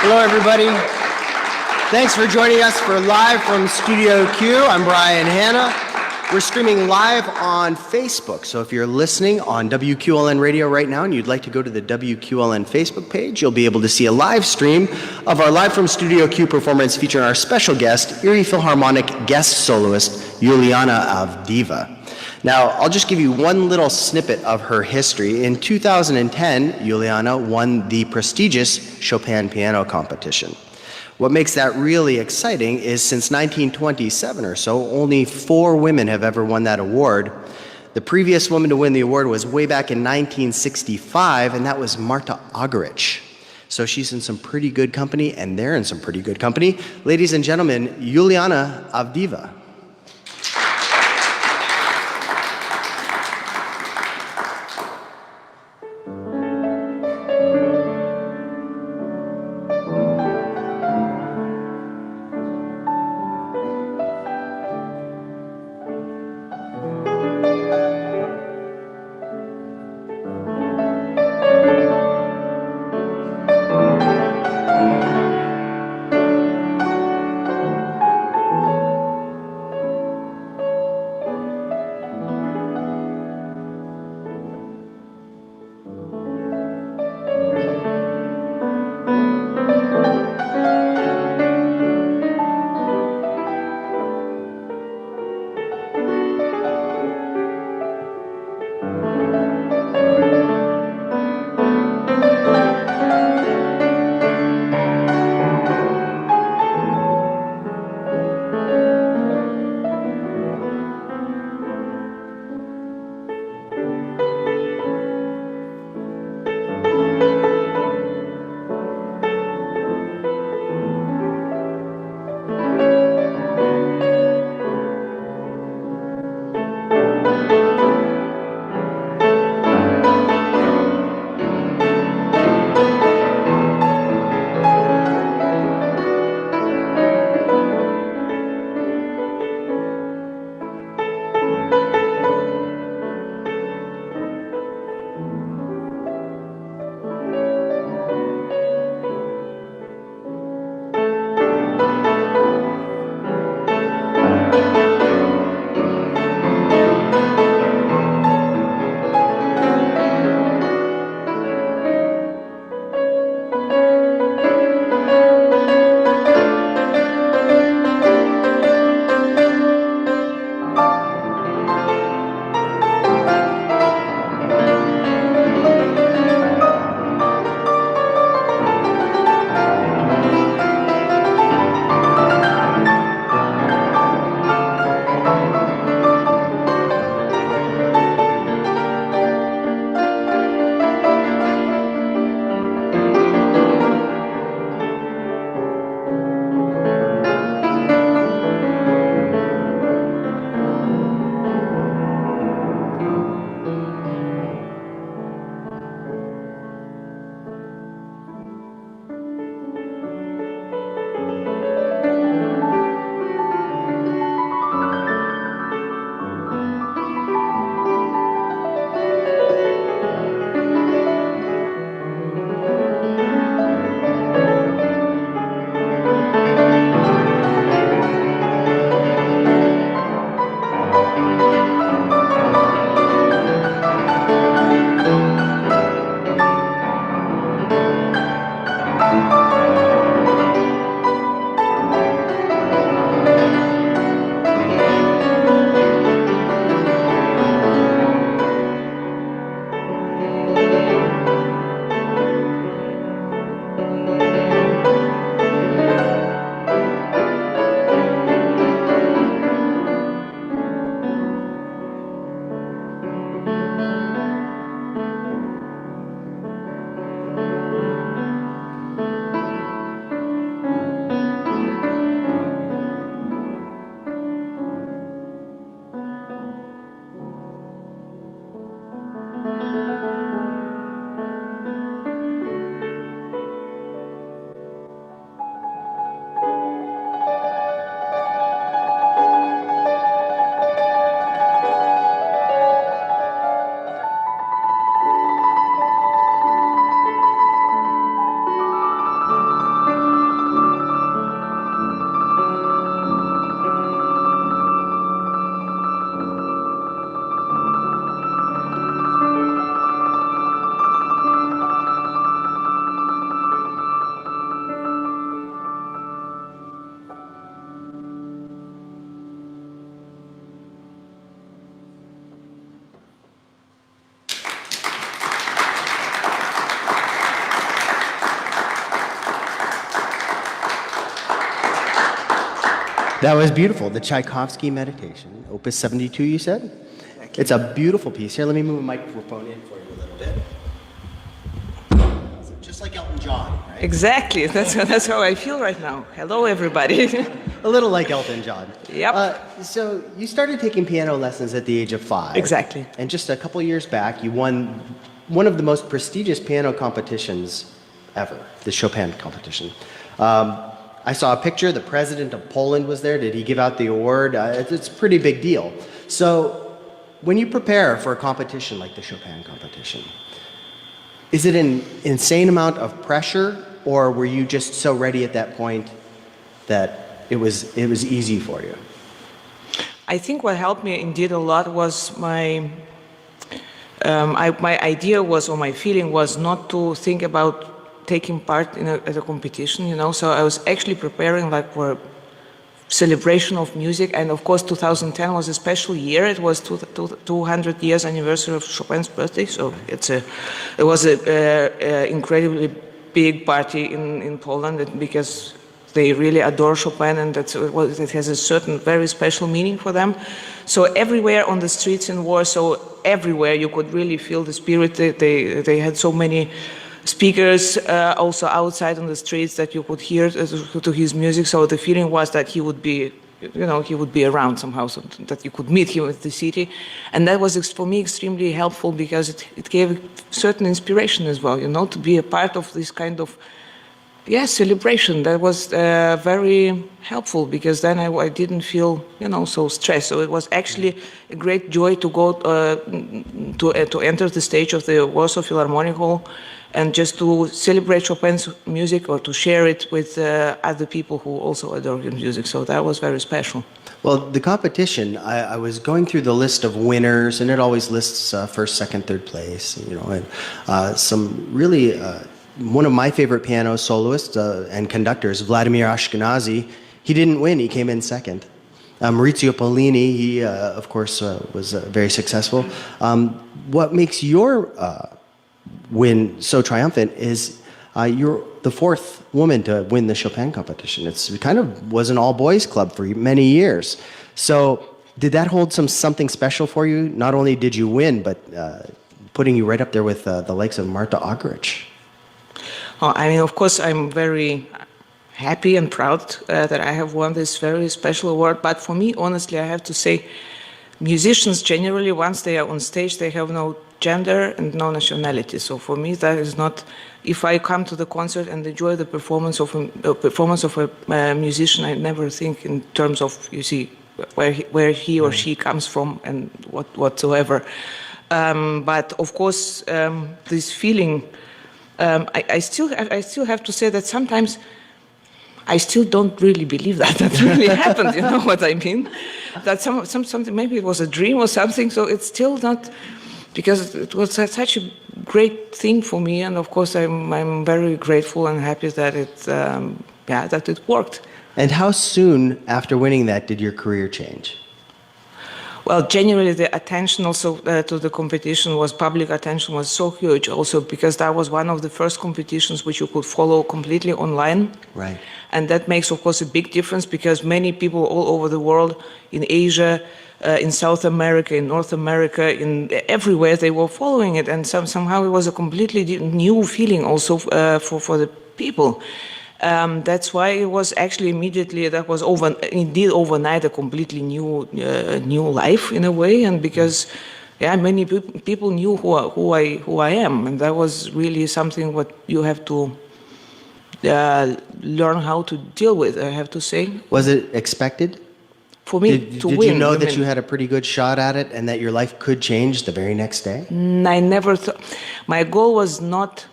Hello, everybody. Thanks for joining us for Live from Studio Q. I'm Brian Hanna. We're streaming live on Facebook, so if you're listening on WQLN Radio right now and you'd like to go to the WQLN Facebook page, you'll be able to see a live stream of our Live from Studio Q performance featuring our special guest, Erie Philharmonic guest soloist, Yulianna Avdeeva. Now, I'll just give you one little snippet of her history. In 2010, Yulianna won the prestigious Chopin piano competition. What makes that really exciting is since 1927 or so, only 4 women have ever won that award. The previous woman to win the award was way back in 1965, and that was Marta Argerich. So she's in some pretty good company, and they're in some pretty good company. Ladies and gentlemen, Yulianna Avdeeva. That was beautiful. The Tchaikovsky Meditation, Opus 72, you said? It's a beautiful piece. Here, let me move a microphone in for you a little bit. Just like Elton John, right? Exactly. That's how I feel right now. Hello, everybody. A little like Elton John. Yep. So you started taking piano lessons at the age of 5. Exactly. And just a couple years back, you won one of the most prestigious piano competitions ever, the Chopin competition. I saw a picture. The president of Poland was there. Did he give out the award? It's a pretty big deal. So when you prepare for a competition like the Chopin competition, is it an insane amount of pressure, or were you just so ready at that point that it was easy for you? I think what helped me indeed a lot was my idea was, or my feeling was, not to think about taking part in at a competition, you know. So I was actually preparing like for a celebration of music, and of course 2010 was a special year. It was 200 years anniversary of Chopin's birthday, so it was a incredibly big party in Poland, because they really adore Chopin, and it has a certain very special meaning for them. So everywhere on the streets in Warsaw, everywhere you could really feel the spirit. They had so many speakers also outside on the streets that you could hear to his music. So the feeling was that he would be, you know, he would be around somehow, so that you could meet him at the city. And that was for me extremely helpful, because it gave certain inspiration as well, you know, to be a part of this kind of celebration. That was very helpful, because then I didn't feel, you know, so stressed. So it was actually a great joy to go to enter the stage of the Warsaw Philharmonic Hall and just to celebrate Chopin's music, or to share it with other people who also adore his music. So that was very special. Well, the competition, I was going through the list of winners, and it always lists first, second, third place, you know, and some really, one of my favorite piano soloists and conductors, Vladimir Ashkenazy, he didn't win, he came in second. Maurizio Pollini, he, of course, was very successful. What makes your win so triumphant is you're the 4th woman to win the Chopin competition. It kind of was an all-boys club for many years. So did that hold something special for you? Not only did you win, but putting you right up there with the likes of Marta Argerich. Oh, I mean, of course, I'm very happy and proud that I have won this very special award. But for me, honestly, I have to say, musicians generally, once they are on stage, they have no gender and no nationality. So for me, that is not. If I come to the concert and enjoy the performance of a musician, I never think in terms of, you see, where he or she comes from and whatsoever. But of course, this feeling, I still have to say that sometimes I still don't really believe that really happened. You know what I mean? That something, maybe it was a dream or something. So it's still not, because it was such a great thing for me, and of course I'm very grateful and happy that it worked. And how soon after winning that did your career change? Well, generally the attention also to the competition public attention was so huge also, because that was one of the first competitions which you could follow completely online. Right. And that makes, of course, a big difference, because many people all over the world, in Asia, in South America, in North America, everywhere, they were following it. And somehow it was a completely new feeling also for the people. That's why it was actually immediately, that was indeed overnight a completely new life in a way, and because many people knew who I am, and that was really something what you have to learn how to deal with, I have to say. Was it expected? For me to win. Did you know that you had a pretty good shot at it, and that your life could change the very next day? I never thought. My goal was not.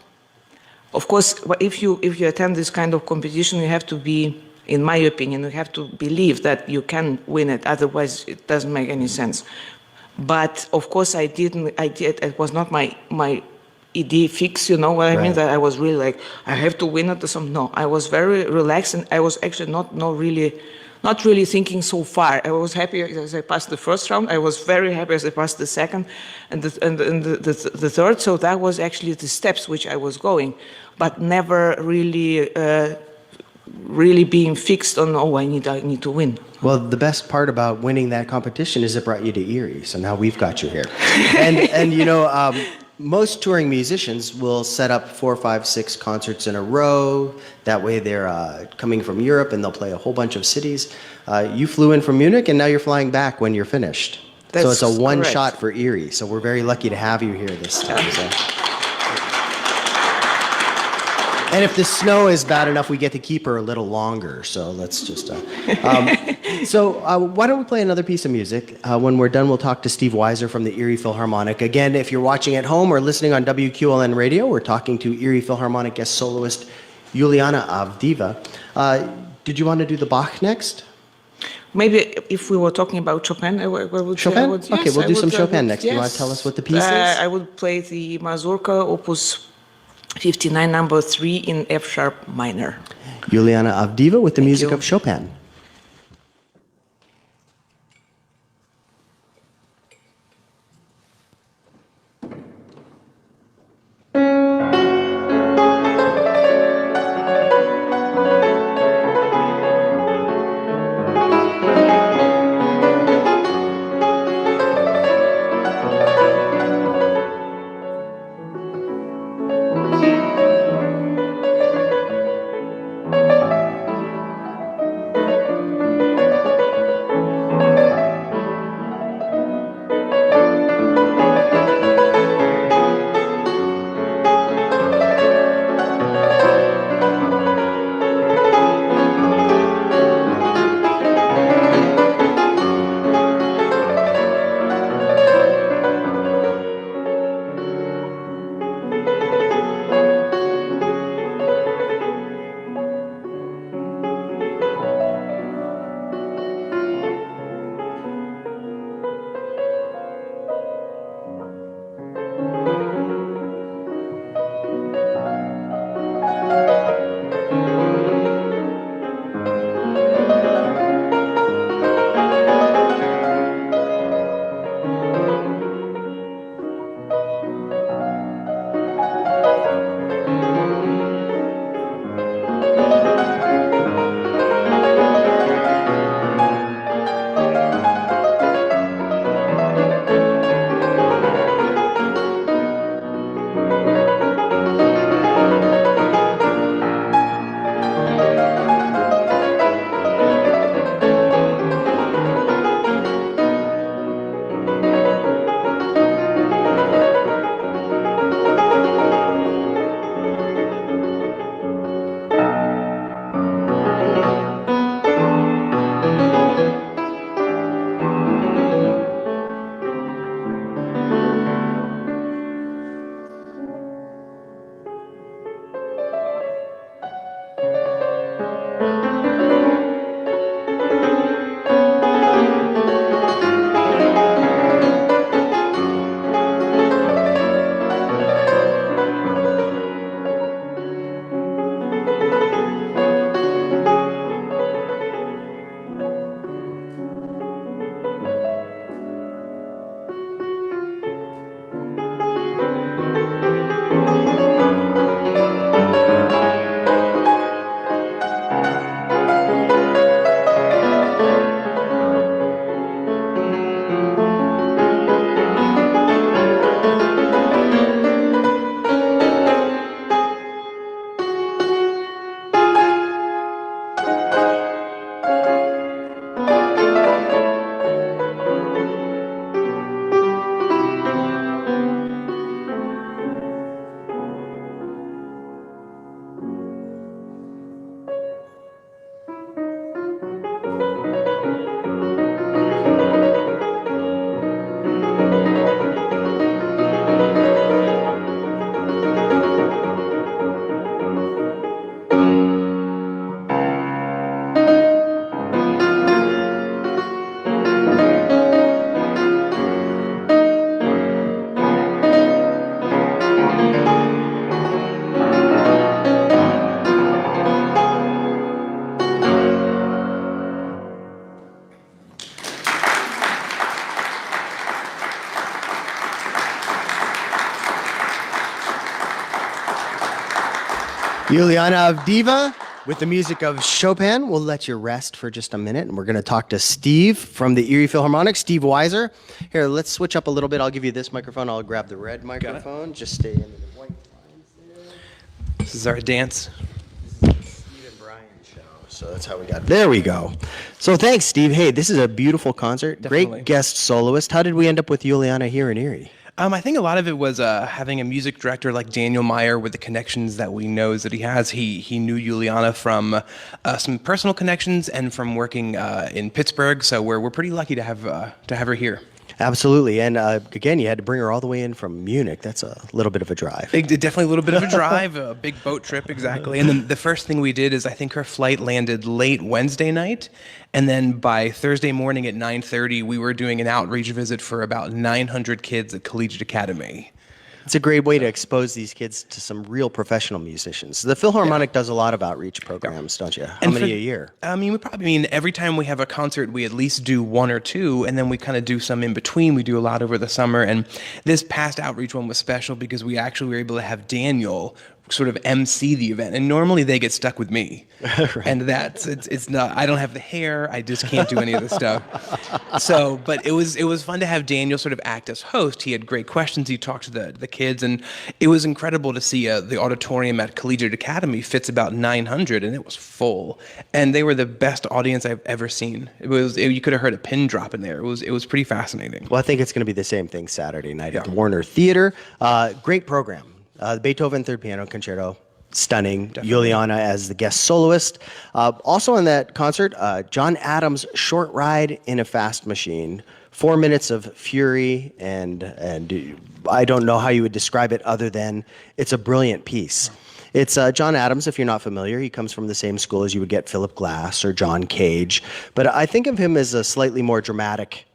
Of course, if you attend this kind of competition, you have to be, in my opinion, you have to believe that you can win it. Otherwise, it doesn't make any sense. But of course, I did. It was not my idea fix. You know what I mean? That I was really like, I have to win it or something. No, I was very relaxed, and I was actually not really thinking so far. I was happy as I passed the first round. I was very happy as I passed the second and the third. So that was actually the steps which I was going, but never really really being fixed on, oh, I need to win. Well, the best part about winning that competition is it brought you to Erie, so now we've got you here. And you know, most touring musicians will set up 4, 5, 6 concerts in a row. That way they're coming from Europe and they'll play a whole bunch of cities. You flew in from Munich and now you're flying back when you're finished. So it's a one shot for Erie. So we're very lucky to have you here this time. So. And if the snow is bad enough, we get to keep her a little longer. So let's just. Why don't we play another piece of music? When we're done, we'll talk to Steve Weiser from the Erie Philharmonic. Again, if you're watching at home or listening on WQLN Radio, we're talking to Erie Philharmonic guest soloist Yulianna Avdeeva. Did you want to do the Bach next? Maybe if we were talking about Chopin, I would. Chopin? Yes, okay, we'll do some Chopin next. Yes. You want to tell us what the piece is? I would play the Mazurka, Opus 59, number 3 in F sharp minor. Yulianna Avdeeva with the music of Chopin. Yulianna Avdeeva, With the music of Chopin, we'll let you rest for just a minute, and we're going to talk to Steve from the Erie Philharmonic, Steve Weiser. Here, let's switch up a little bit. I'll give you this microphone. I'll grab the red microphone. Just stay in the white lines there. This is our dance. Steve and Brian show. So that's how we got. There we go. So thanks, Steve. Hey, this is a beautiful concert. Definitely. Great guest soloist. How did we end up with Yulianna here in Erie? I think a lot of it was having a music director like Daniel Meyer with the connections that we know that he has. He knew Yulianna from some personal connections and from working in Pittsburgh. So we're pretty lucky to have her here. Absolutely. And again, you had to bring her all the way in from Munich. That's a little bit of a drive. Definitely a little bit of a drive, a big boat trip, exactly. And then the first thing we did is I think her flight landed late Wednesday night. And then by Thursday morning at 9:30, we were doing an outreach visit for about 900 kids at Collegiate Academy. It's a great way to expose these kids to some real professional musicians. The Philharmonic does a lot of outreach programs, don't you? How many a year? Every time we have a concert, we at least do one or two, and then we kind of do some in between. We do a lot over the summer, and this past outreach one was special because we actually were able to have Daniel sort of MC the event, and normally they get stuck with me. Right. And it's not, I don't have the hair, I just can't do any of the stuff. So, but it was fun to have Daniel sort of act as host. He had great questions, he talked to the kids, and it was incredible to see the auditorium at Collegiate Academy fits about 900, and it was full. And they were the best audience I've ever seen. You could have heard a pin drop in there. It was pretty fascinating. Well, I think it's going to be the same thing Saturday night at the Warner Theater. Great program. The Beethoven Third Piano Concerto, stunning. Definitely. Yulianna as the guest soloist. Also in that concert, John Adams' Short Ride in a Fast Machine. 4 minutes of fury, and I don't know how you would describe it other than it's a brilliant piece. It's John Adams, if you're not familiar. He comes from the same school as you would get Philip Glass or John Cage. But I think of him as a slightly more dramatic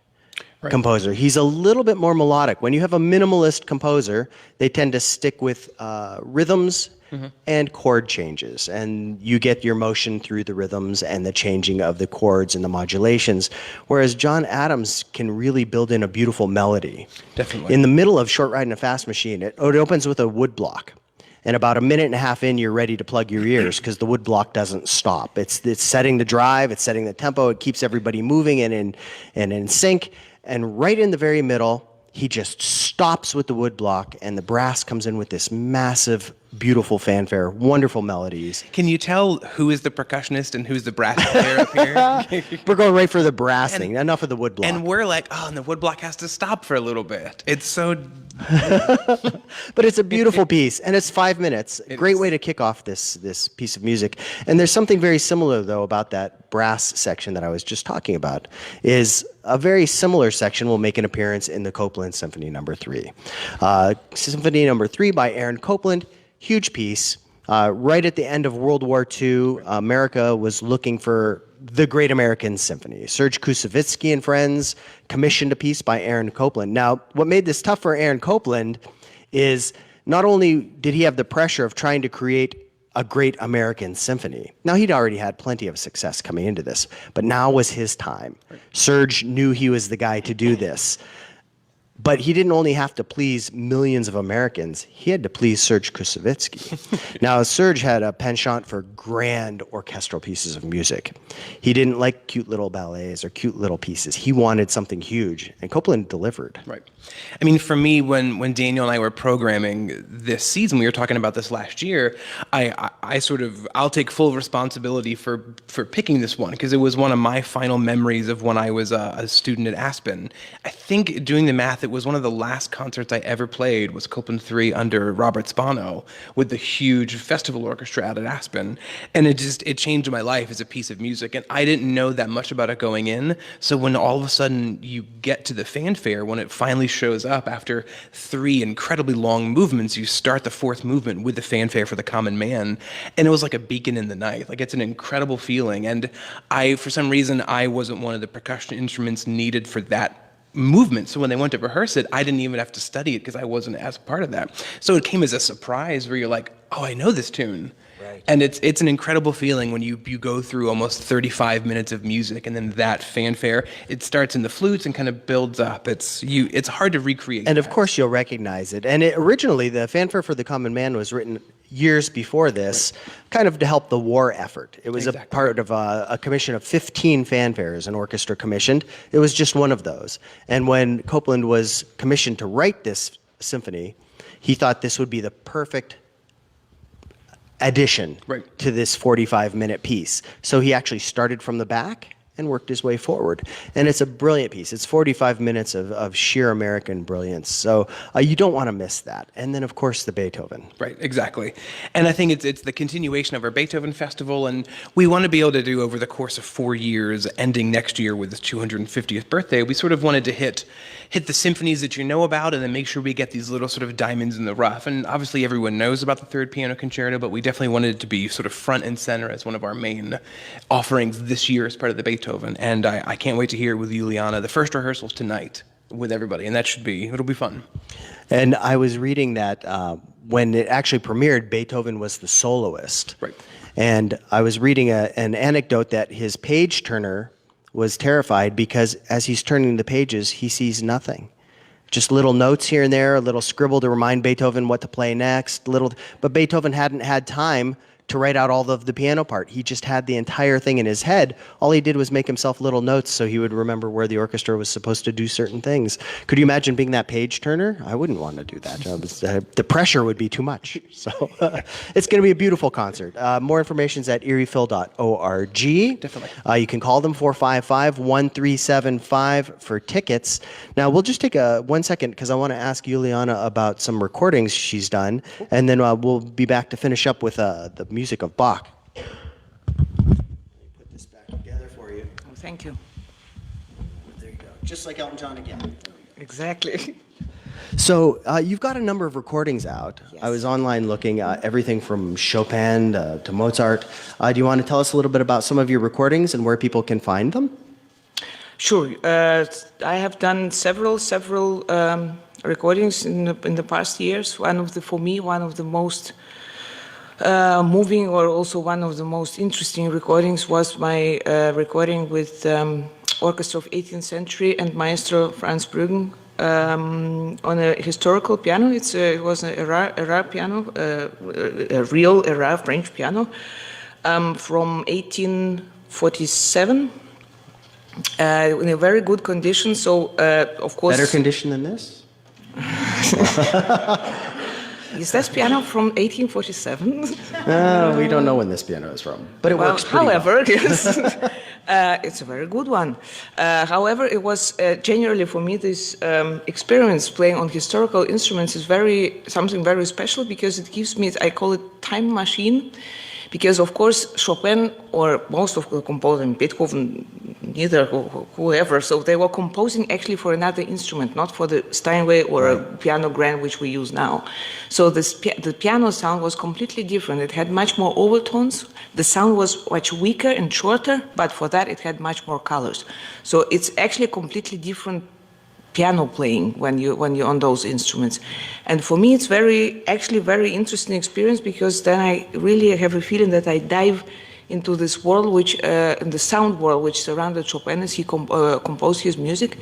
composer. He's a little bit more melodic. When you have a minimalist composer, they tend to stick with rhythms and chord changes, and you get your motion through the rhythms and the changing of the chords and the modulations, whereas John Adams can really build in a beautiful melody. Definitely. In the middle of Short Ride in a Fast Machine, it opens with a wood block. And about a minute and a half in, you're ready to plug your ears because the wood block doesn't stop. It's setting the drive, it's setting the tempo, it keeps everybody moving and in sync. And right in the very middle, he just stops with the wood block, and the brass comes in with this massive, beautiful fanfare, wonderful melodies. Can you tell who is the percussionist and who's the brass player up here? We're going right for the brassing. Enough of the wood block. And we're like, oh, and the wood block has to stop for a little bit. It's so... But it's a beautiful piece, and it's 5 minutes. Great way to kick off this piece of music. And there's something very similar, though, about that brass section that I was just talking about, is a very similar section will make an appearance in the Copland Symphony No. 3. Symphony No. 3 by Aaron Copland, huge piece. Right at the end of World War II, America was looking for the Great American Symphony. Serge Koussevitzky and friends commissioned a piece by Aaron Copland. Now, what made this tough for Aaron Copland is not only did he have the pressure of trying to create a great American symphony. Now, he'd already had plenty of success coming into this, but now was his time. Serge knew he was the guy to do this. But he didn't only have to please millions of Americans, he had to please Serge Koussevitzky. Now, Serge had a penchant for grand orchestral pieces of music. He didn't like cute little ballets or cute little pieces. He wanted something huge, and Copland delivered. Right. I mean, for me, when Daniel and I were programming this season, we were talking about this last year, I'll take full responsibility for picking this one, because it was one of my final memories of when I was a student at Aspen. I think, doing the math, it was one of the last concerts I ever played was Copland 3 under Robert Spano with the huge festival orchestra out at Aspen. And it changed my life as a piece of music. And I didn't know that much about it going in. So when all of a sudden you get to the fanfare, when it finally shows up after 3 incredibly long movements, you start the 4th movement with the fanfare for the common man. And it was like a beacon in the night. Like, it's an incredible feeling. And for some reason, I wasn't one of the percussion instruments needed for that movement. So when they went to rehearse it, I didn't even have to study it because I wasn't as part of that. So it came as a surprise where you're like, oh, I know this tune. Right. And it's an incredible feeling when you go through almost 35 minutes of music and then that fanfare. It starts in the flutes and kind of builds up. It's hard to recreate. And of that. course, you'll recognize it. And originally, the Fanfare for the Common Man was written years before this, kind of to help the war effort. It was a part of a commission of 15 fanfares an orchestra commissioned. It was just one of those. And when Copland was commissioned to write this symphony, he thought this would be the perfect addition to this 45-minute piece. So he actually started from the back and worked his way forward. And it's a brilliant piece. It's 45 minutes of sheer American brilliance. So you don't want to miss that. And then, of course, the Beethoven. Right, exactly. And I think it's the continuation of our Beethoven Festival, and we want to be able to do over the course of 4 years, ending next year with his 250th birthday, we sort of wanted to hit the symphonies that you know about and then make sure we get these little sort of diamonds in the rough. And obviously everyone knows about the Third Piano Concerto, but we definitely wanted it to be sort of front and center as one of our main offerings this year as part of the Beethoven. And I can't wait to hear it with Yulianna. The first rehearsal's tonight with everybody, and it'll be fun. And I was reading that when it actually premiered, Beethoven was the soloist. Right. And I was reading an anecdote that his page turner was terrified because as he's turning the pages, he sees nothing. Just little notes here and there, a little scribble to remind Beethoven what to play next, but Beethoven hadn't had time to write out all of the piano part. He just had the entire thing in his head. All he did was make himself little notes so he would remember where the orchestra was supposed to do certain things. Could you imagine being that page turner? I wouldn't want to do that. The pressure would be too much. So it's going to be a beautiful concert. More information is at eriephil.org. Definitely. You can call them 455-1375 for tickets. Now, we'll just take 1 second because I want to ask Yulianna about some recordings she's done, and then we'll be back to finish up with the music of Bach. Let me put this back together for you. Oh, thank you. There you go. Just like Elton John again. Exactly. So you've got a number of recordings out. Yes. I was online looking at everything from Chopin to Mozart. Do you want to tell us a little bit about some of your recordings and where people can find them? Sure. I have done several recordings in the past years. For me, one of the most moving, or also one of the most interesting recordings, was my recording with Orchestra of 18th Century and Maestro Franz Bruggen on a historical piano. It was a rare piano, a real rare French piano from 1847 in a very good condition. So, of course, Better condition than this? Is this piano from 1847? We don't know when this piano is from, but it works pretty however, well. yes, it's a very good one. However, it was generally for me this experience playing on historical instruments is something very special because it gives me, I call it time machine. Because of course Chopin or most of the composers, Beethoven, neither whoever, so they were composing actually for another instrument, not for the Steinway or a piano grand which we use now. So the piano sound was completely different. It had much more overtones. The sound was much weaker and shorter, but for that it had much more colors. So it's actually completely different piano playing when you're on those instruments. And for me it's actually very interesting experience because then I really have a feeling that I dive into this world in the sound world which surrounded Chopin as he composed his music,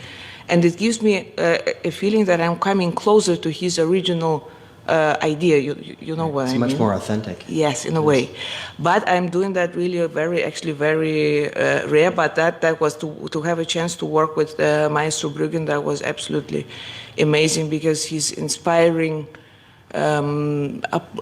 and it gives me a feeling that I'm coming closer to his original idea. You know what I mean? It's much more authentic. Yes, in a way. But I'm doing that really very rare, but that was to have a chance to work with Maestro Bruggen. That was absolutely amazing because his inspiring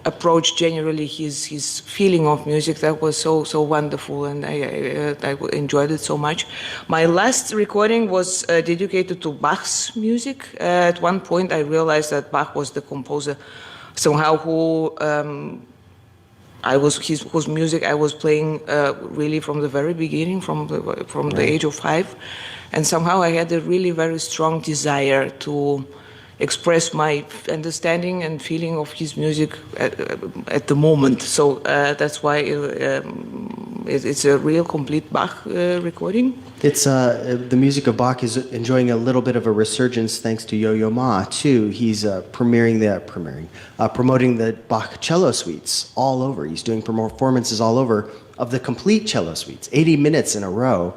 approach, generally his feeling of music, that was so wonderful, and I enjoyed it so much. My last recording was dedicated to Bach's music. At one point I realized that Bach was the composer somehow whose music I was playing really from the very beginning, from the age of 5, and somehow I had a really very strong desire to express my understanding and feeling of his music at the moment. So that's why It's a real complete Bach recording. It's the music of Bach is enjoying a little bit of a resurgence thanks to Yo-Yo Ma too. He's promoting the Bach cello suites all over. He's doing performances all over of the complete cello suites, 80 minutes in a row,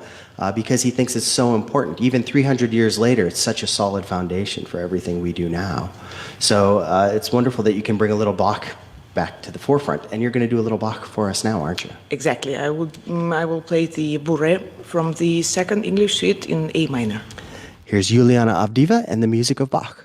because he thinks it's so important. Even 300 years later, it's such a solid foundation for everything we do now. So it's wonderful that you can bring a little Bach back to the forefront, and you're going to do a little Bach for us now, aren't you? Exactly. I will play the Bourée from the second English suite in A minor. Here's Yulianna Avdeeva and the music of Bach.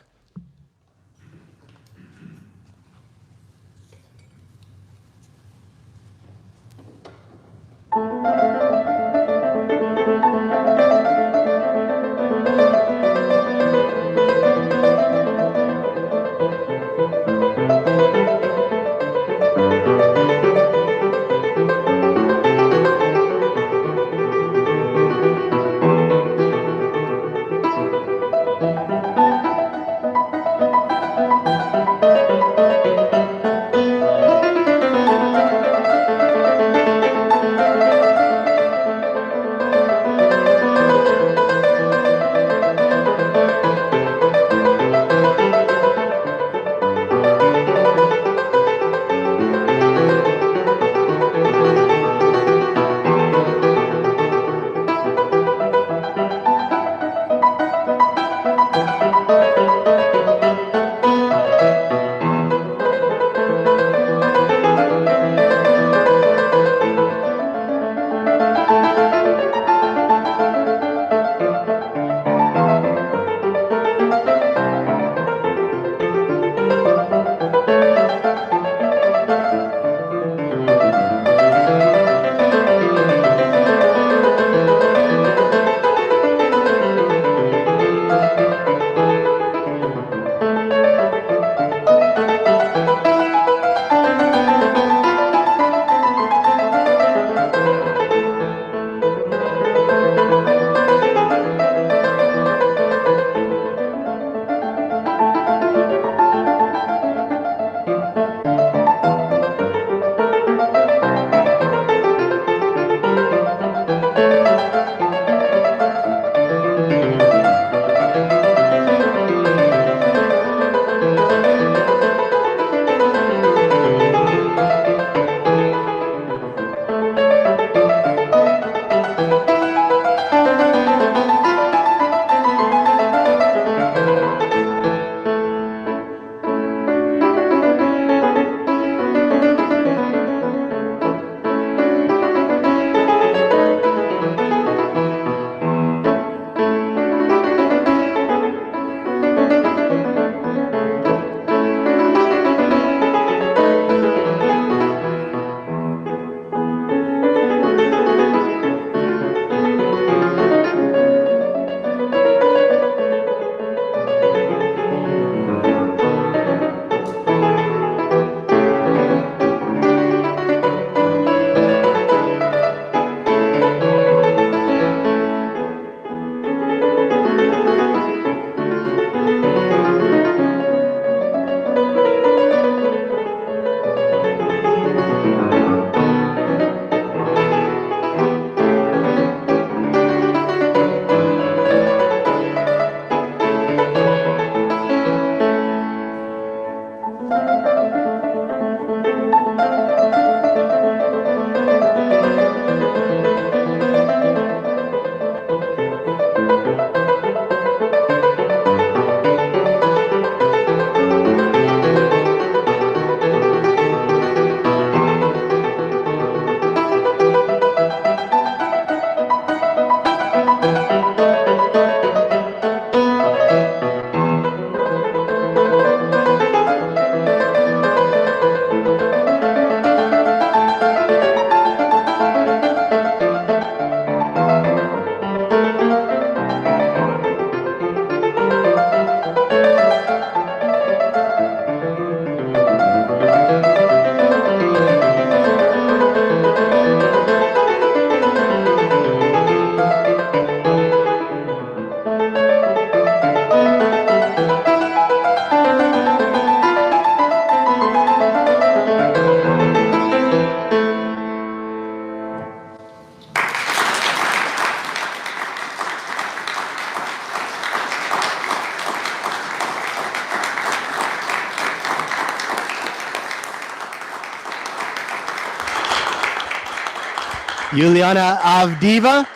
Yulianna Avdeeva,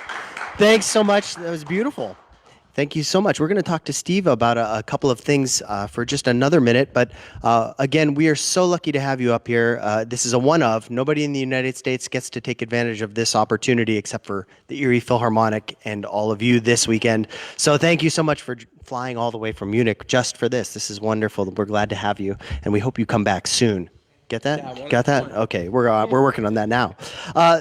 thanks so much. That was beautiful. Thank you so much. We're going to talk to Steve about a couple of things for just another minute. But again, we are so lucky to have you up here. This is a one of. Nobody in the United States gets to take advantage of this opportunity except for the Erie Philharmonic and all of you this weekend. So thank you so much for flying all the way from Munich just for this. This is wonderful. We're glad to have you, and we hope you come back soon. Get that? Yeah, Got that? Okay, we're working on that now.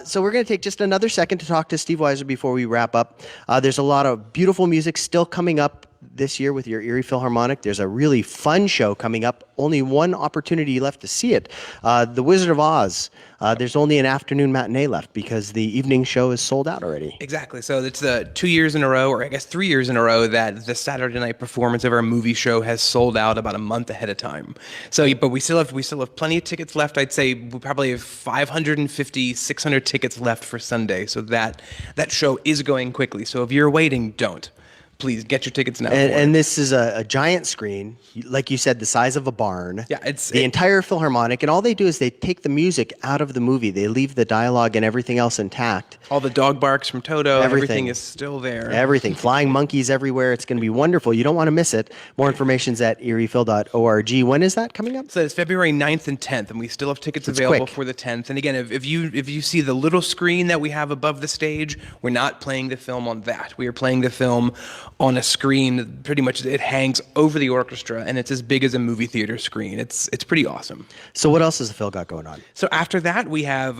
So we're going to take just another second to talk to Steve Weiser before we wrap up. There's a lot of beautiful music still coming up this year with your Erie Philharmonic. There's a really fun show coming up. Only one opportunity left to see it. The Wizard of Oz. There's only an afternoon matinee left because the evening show is sold out already. Exactly. So it's the 2 years in a row, or I guess 3 years in a row, that the Saturday night performance of our movie show has sold out about a month ahead of time. So, but we still have plenty of tickets left. I'd say we probably have 550, 600 tickets left for Sunday. So that show is going quickly. So if you're waiting, don't. Please get your tickets now. And this is a giant screen, like you said, the size of a barn. Yeah, the entire Philharmonic, and all they do is they take the music out of the movie. They leave the dialogue and everything else intact. All the dog barks from Toto, everything is still there. Everything. Flying monkeys everywhere. It's going to be wonderful. You don't want to miss it. More information's at eriephil.org. When is that coming up? So it's February 9th and 10th, and we still have tickets available for the 10th. And again, if you see the little screen that we have above the stage, we're not playing the film on that. We are playing the film on a screen. Pretty much it hangs over the orchestra, and it's as big as a movie theater screen. It's pretty awesome. So what else has the Phil got going on? So after that, we have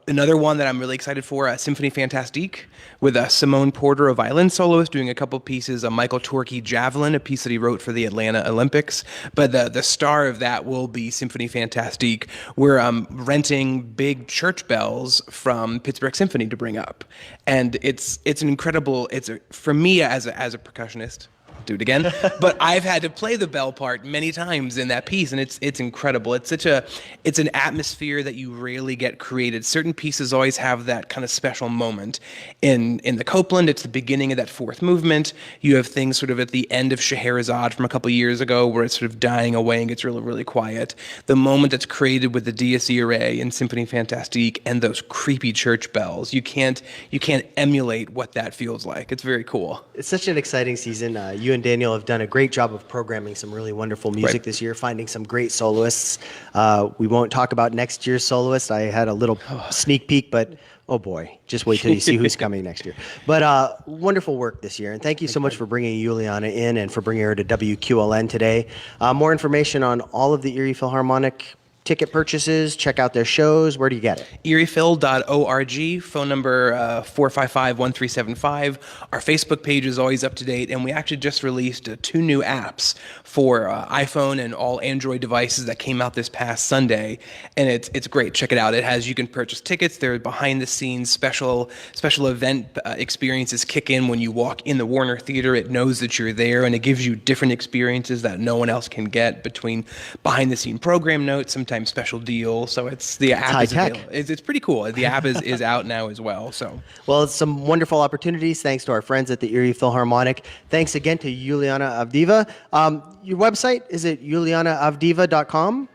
another one that I'm really excited for, Symphony Fantastique, with Simone Porter, a violin soloist, doing a couple pieces, Michael Torkey Javelin, a piece that he wrote for the Atlanta Olympics. But the star of that will be Symphony Fantastique. We're renting big church bells from Pittsburgh Symphony to bring up. And it's an incredible, for me as a percussionist, do it again, but I've had to play the bell part many times in that piece, and it's incredible. It's an atmosphere that you rarely get created. Certain pieces always have that kind of special moment. In the Copland, it's the beginning of that fourth movement. You have things sort of at the end of Scheherazade from a couple years ago where it's sort of dying away and gets really, really quiet. The moment that's created with the Dies Irae in Symphony Fantastique and those creepy church bells, you can't emulate what that feels like. It's very cool. It's such an exciting season. You and Daniel have done a great job of programming some really wonderful music this year, finding some great soloists. We won't talk about next year's soloist. I had a little sneak peek, but oh boy, just wait till you see who's coming next year. But wonderful work this year, and thank you so much for bringing Yulianna in and for bringing her to WQLN today. More information on all of the Erie Philharmonic ticket purchases, check out their shows. Where do you get it? eriephil.org, phone number 455-1375. Our Facebook page is always up to date, and we actually just released 2 new apps for iPhone and all Android devices that came out this past Sunday, and it's great. Check it out. You can purchase tickets. There are behind-the-scenes special event experiences kick in when you walk in the Warner Theater. It knows that you're there, and it gives you different experiences that no one else can get between behind-the-scene program notes, sometimes special deals. So the app high is tech. It's pretty cool. The app is out now as well. So it's some wonderful opportunities. Thanks to our friends at the Erie Philharmonic. Thanks again to Yulianna Avdeeva. Your website, is it yuliannaavdeeva.com?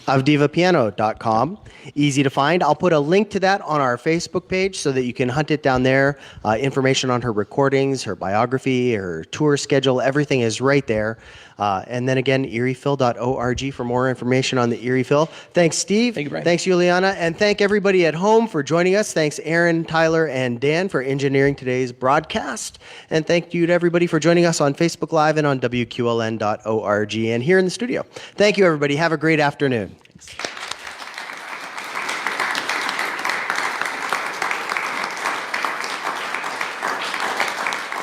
avdeevapiano.com. Easy to find. I'll put a link to that on our Facebook page so that you can hunt it down there. Information on her recordings, her biography, her tour schedule, everything is right there. And then again, eriephil.org for more information on the Erie Phil. Thanks, Steve. Thank you, Brian. Thanks, Yulianna. And thank everybody at home for joining us. Thanks, Aaron, Tyler, and Dan for engineering today's broadcast. And thank you to everybody for joining us on Facebook Live and on WQLN.org and here in the studio. Thank you, everybody. Have a great afternoon. Thanks.